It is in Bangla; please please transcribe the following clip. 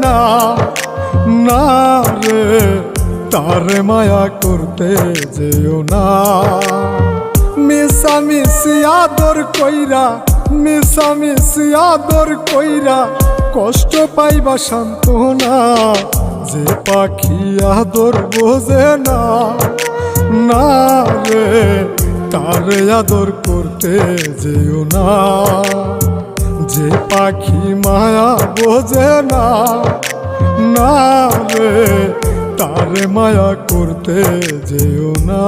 না, না রে তারে মায়া করতে যেও না। মিশামিশি আদর কইরা, মিশামিশি আদর কইরা কষ্ট পাইবা সান্ত্বনা। যে পাখি আদর বোঝে না, না রে তারে আদর করতে যেও না। যে পাখি মায়া বোঝে না, না রে তারে মায়া করতে যেও না।